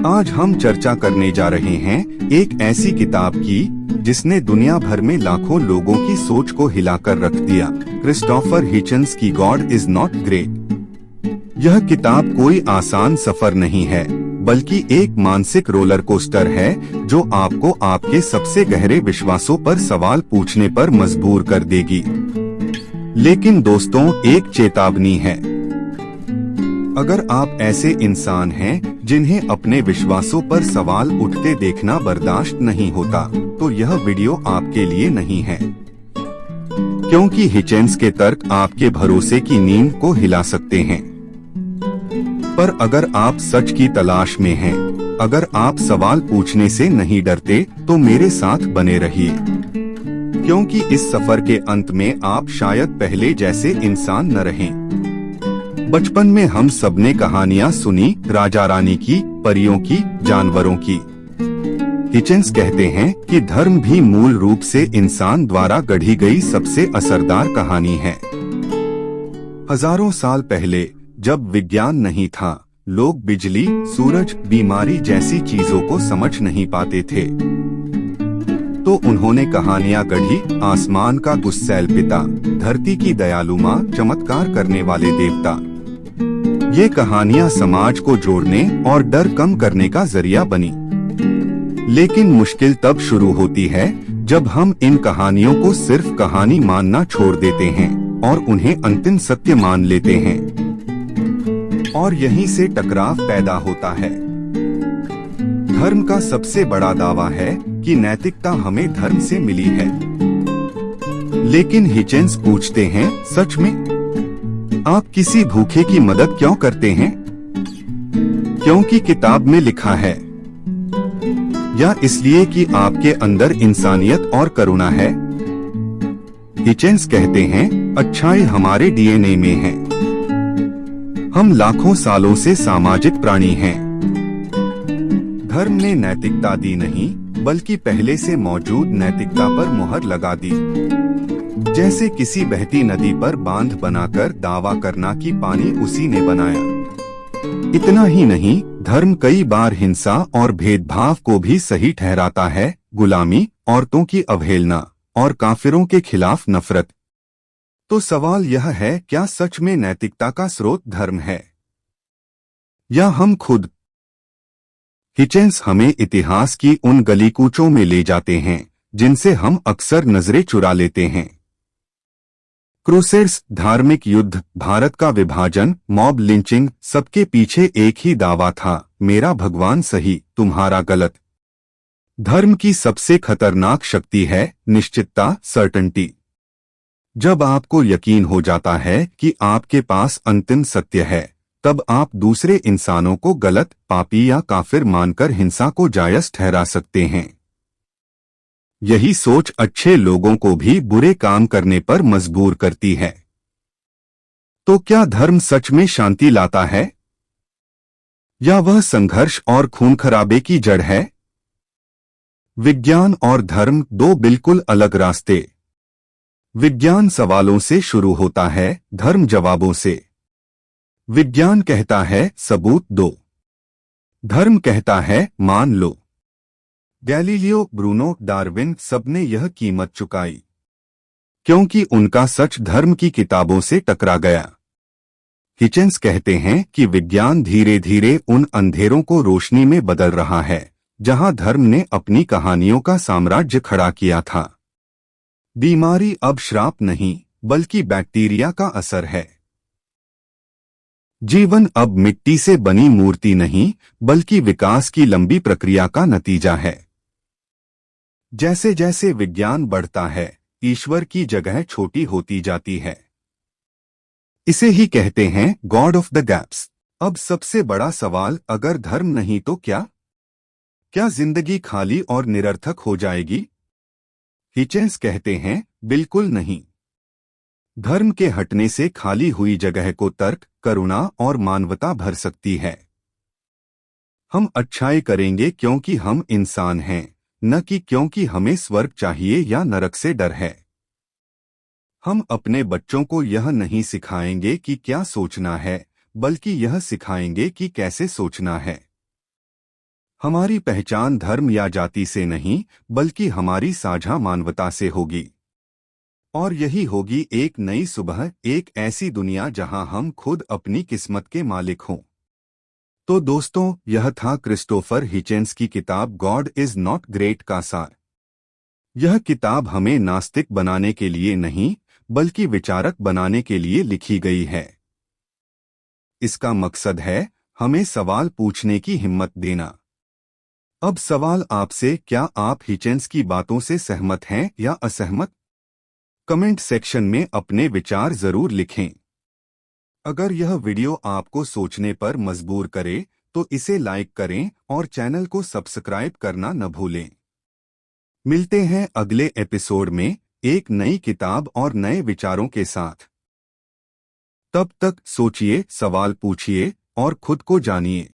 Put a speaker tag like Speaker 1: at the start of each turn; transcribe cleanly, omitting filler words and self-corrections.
Speaker 1: आज हम चर्चा करने जा रहे हैं एक ऐसी किताब की जिसने दुनिया भर में लाखों लोगों की सोच को हिलाकर रख दिया। क्रिस्टोफर हिचन्स की गॉड इज नॉट ग्रेट। यह किताब कोई आसान सफर नहीं है, बल्कि एक मानसिक रोलर कोस्टर है जो आपको आपके सबसे गहरे विश्वासों पर सवाल पूछने पर मजबूर कर देगी। लेकिन दोस्तों, एक चेतावनी है। अगर आप ऐसे इंसान हैं जिन्हें अपने विश्वासों पर सवाल उठते देखना बर्दाश्त नहीं होता, तो यह वीडियो आपके लिए नहीं है, क्योंकि हिचेंस के तर्क आपके भरोसे की नींद को हिला सकते हैं। पर अगर आप सच की तलाश में हैं, अगर आप सवाल पूछने से नहीं डरते, तो मेरे साथ बने रहिए, क्योंकि इस सफर के अंत में आप शायद पहले जैसे इंसान न रहें। बचपन में हम सबने कहानियां सुनी, राजा रानी की, परियों की, जानवरों की। हिचेंस कहते हैं कि धर्म भी मूल रूप से इंसान द्वारा गढ़ी गई सबसे असरदार कहानी है। हजारों साल पहले, जब विज्ञान नहीं था, लोग बिजली, सूरज, बीमारी जैसी चीजों को समझ नहीं पाते थे, तो उन्होंने कहानियां गढ़ी। आसमान का गुस्सैल पिता, धरती की दयालु माँ, चमत्कार करने वाले देवता। ये कहानियां समाज को जोड़ने और डर कम करने का जरिया बनी। लेकिन मुश्किल तब शुरू होती है जब हम इन कहानियों को सिर्फ कहानी मानना छोड़ देते हैं और उन्हें अंतिम सत्य मान लेते हैं। और यहीं से टकराव पैदा होता है। धर्म का सबसे बड़ा दावा है कि नैतिकता हमें धर्म से मिली है। लेकिन हिचेंस पूछते हैं, सच में आप किसी भूखे की मदद क्यों करते हैं? क्योंकि किताब में लिखा है, या इसलिए कि आपके अंदर इंसानियत और करुणा है? हिचेंस कहते हैं, अच्छाई हमारे डीएनए में है। हम लाखों सालों से सामाजिक प्राणी हैं। धर्म ने नैतिकता दी नहीं, बल्कि पहले से मौजूद नैतिकता पर मुहर लगा दी। जैसे किसी बहती नदी पर बांध बनाकर दावा करना कि पानी उसी ने बनाया। इतना ही नहीं, धर्म कई बार हिंसा और भेदभाव को भी सही ठहराता है। गुलामी, औरतों की अवहेलना और काफिरों के खिलाफ नफरत। तो सवाल यह है, क्या सच में नैतिकता का स्रोत धर्म है, या हम खुद? हिचेंस हमें इतिहास की उन गलीकूचों में ले जाते हैं जिनसे हम अक्सर नजरें चुरा लेते हैं। क्रूसेड्स, धार्मिक युद्ध, भारत का विभाजन, मॉब लिंचिंग, सबके पीछे एक ही दावा था, मेरा भगवान सही, तुम्हारा गलत। धर्म की सबसे खतरनाक शक्ति है निश्चितता, सर्टेनिटी। जब आपको यकीन हो जाता है कि आपके पास अंतिम सत्य है, तब आप दूसरे इंसानों को गलत, पापी या काफिर मानकर हिंसा को जायज ठहरा सकते हैं। यही सोच अच्छे लोगों को भी बुरे काम करने पर मजबूर करती है। तो क्या धर्म सच में शांति लाता है, या वह संघर्ष और खून खराबे की जड़ है? विज्ञान और धर्म, दो बिल्कुल अलग रास्ते। विज्ञान सवालों से शुरू होता है, धर्म जवाबों से। विज्ञान कहता है सबूत दो, धर्म कहता है मान लो। गैलीलियो, ब्रूनो, डार्विन, सबने यह कीमत चुकाई, क्योंकि उनका सच धर्म की किताबों से टकरा गया। हिचेंस कहते हैं कि विज्ञान धीरे धीरे उन अंधेरों को रोशनी में बदल रहा है जहां धर्म ने अपनी कहानियों का साम्राज्य खड़ा किया था। बीमारी अब श्राप नहीं, बल्कि बैक्टीरिया का असर है। जीवन अब मिट्टी से बनी मूर्ति नहीं, बल्कि विकास की लंबी प्रक्रिया का नतीजा है। जैसे जैसे विज्ञान बढ़ता है, ईश्वर की जगह छोटी होती जाती है। इसे ही कहते हैं गॉड ऑफ द गैप्स। अब सबसे बड़ा सवाल, अगर धर्म नहीं तो क्या? क्या जिंदगी खाली और निरर्थक हो जाएगी? हिचेंस कहते हैं, बिल्कुल नहीं। धर्म के हटने से खाली हुई जगह को तर्क, करुणा और मानवता भर सकती है। हम अच्छाई करेंगे क्योंकि हम इंसान हैं, न कि क्योंकि हमें स्वर्ग चाहिए या नरक से डर है। हम अपने बच्चों को यह नहीं सिखाएंगे कि क्या सोचना है, बल्कि यह सिखाएंगे कि कैसे सोचना है। हमारी पहचान धर्म या जाति से नहीं, बल्कि हमारी साझा मानवता से होगी। और यही होगी एक नई सुबह, एक ऐसी दुनिया जहां हम खुद अपनी किस्मत के मालिक हों। तो दोस्तों, यह था क्रिस्टोफर हिचेंस की किताब गॉड इज नॉट ग्रेट का सार। यह किताब हमें नास्तिक बनाने के लिए नहीं, बल्कि विचारक बनाने के लिए लिखी गई है। इसका मकसद है हमें सवाल पूछने की हिम्मत देना। अब सवाल आपसे, क्या आप हिचेंस की बातों से सहमत हैं या असहमत? कमेंट सेक्शन में अपने विचार जरूर लिखें। अगर यह वीडियो आपको सोचने पर मजबूर करे, तो इसे लाइक करें और चैनल को सब्सक्राइब करना न भूलें। मिलते हैं अगले एपिसोड में एक नई किताब और नए विचारों के साथ। तब तक सोचिए, सवाल पूछिए और खुद को जानिए।